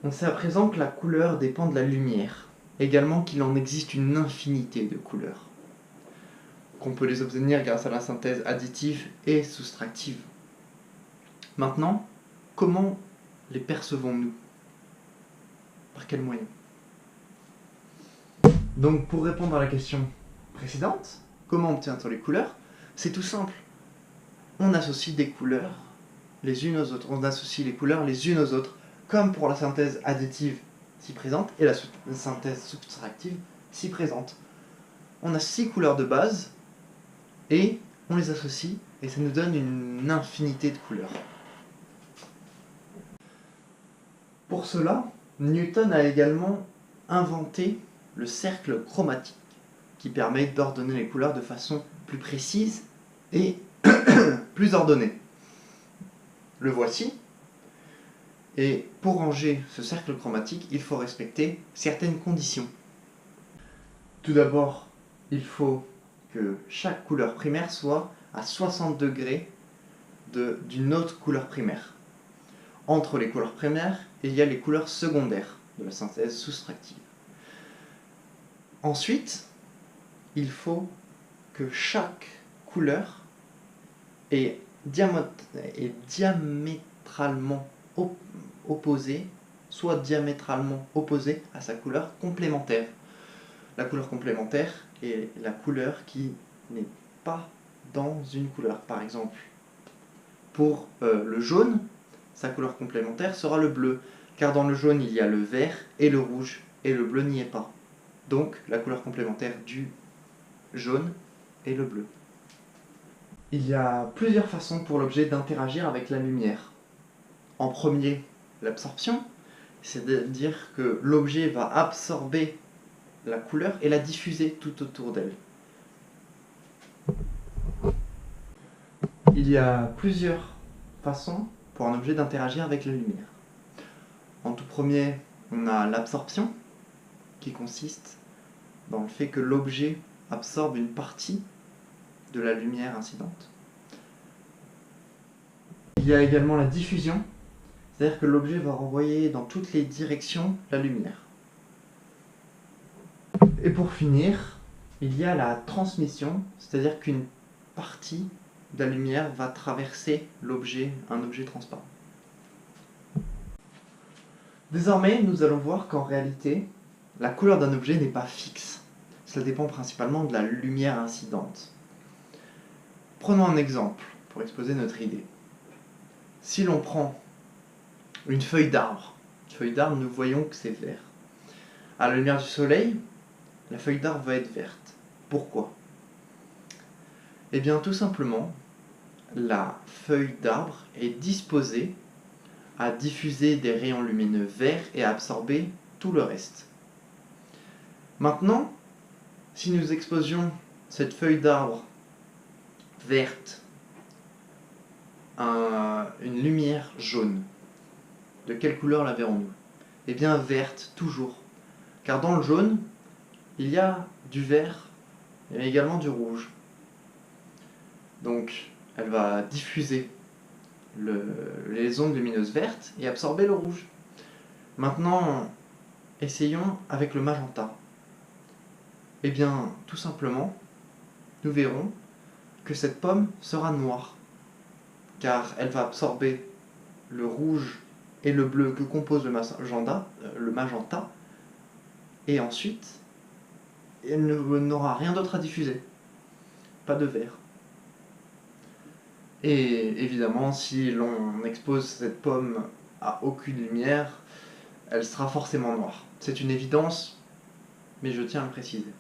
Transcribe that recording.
On sait à présent que la couleur dépend de la lumière, également qu'il en existe une infinité de couleurs, qu'on peut les obtenir grâce à la synthèse additive et soustractive. Maintenant, comment les percevons-nous? Par quels moyens? Donc pour répondre à la question précédente, comment obtient-on les couleurs? C'est tout simple. On associe des couleurs les unes aux autres. On associe les couleurs les unes aux autres, comme pour la synthèse additive si présente et la synthèse soustractive si présente. On a 6 couleurs de base et on les associe et ça nous donne une infinité de couleurs. Pour cela, Newton a également inventé le cercle chromatique qui permet d'ordonner les couleurs de façon plus précise et plus ordonnée. Le voici. Et pour ranger ce cercle chromatique, il faut respecter certaines conditions. Tout d'abord, il faut que chaque couleur primaire soit à 60 degrés d'une autre couleur primaire. Entre les couleurs primaires, il y a les couleurs secondaires de la synthèse soustractive. Ensuite, il faut que chaque couleur est diamétralement opposée, soit diamétralement opposée à sa couleur complémentaire. La couleur complémentaire est la couleur qui n'est pas dans une couleur. Par exemple, pour le jaune, sa couleur complémentaire sera le bleu, car dans le jaune il y a le vert et le rouge, et le bleu n'y est pas. Donc la couleur complémentaire du jaune est le bleu. Il y a plusieurs façons pour l'objet d'interagir avec la lumière. En premier, l'absorption, c'est-à-dire que l'objet va absorber la couleur et la diffuser tout autour d'elle. Il y a plusieurs façons pour un objet d'interagir avec la lumière. En tout premier, on a l'absorption, qui consiste dans le fait que l'objet absorbe une partie de la lumière incidente. Il y a également la diffusion, c'est-à-dire que l'objet va renvoyer dans toutes les directions la lumière. Et pour finir, il y a la transmission, c'est-à-dire qu'une partie de la lumière va traverser un objet transparent. Désormais, nous allons voir qu'en réalité, la couleur d'un objet n'est pas fixe. Cela dépend principalement de la lumière incidente. Prenons un exemple pour exposer notre idée. Si l'on prend une feuille d'arbre, nous voyons que c'est vert. À la lumière du soleil, la feuille d'arbre va être verte. Pourquoi? Eh bien, tout simplement, la feuille d'arbre est disposée à diffuser des rayons lumineux verts et à absorber tout le reste. Maintenant, si nous exposions cette feuille d'arbre verte à une lumière jaune, de quelle couleur la verrons-nous? Eh bien verte, toujours. Car dans le jaune, il y a du vert, mais également du rouge. Donc, elle va diffuser les ondes lumineuses vertes et absorber le rouge. Maintenant, essayons avec le magenta. Eh bien, tout simplement, nous verrons que cette pomme sera noire, car elle va absorber le rouge et le bleu que compose le magenta, et ensuite, elle n'aura rien d'autre à diffuser, pas de vert. Et évidemment, si l'on expose cette pomme à aucune lumière, elle sera forcément noire. C'est une évidence, mais je tiens à le préciser.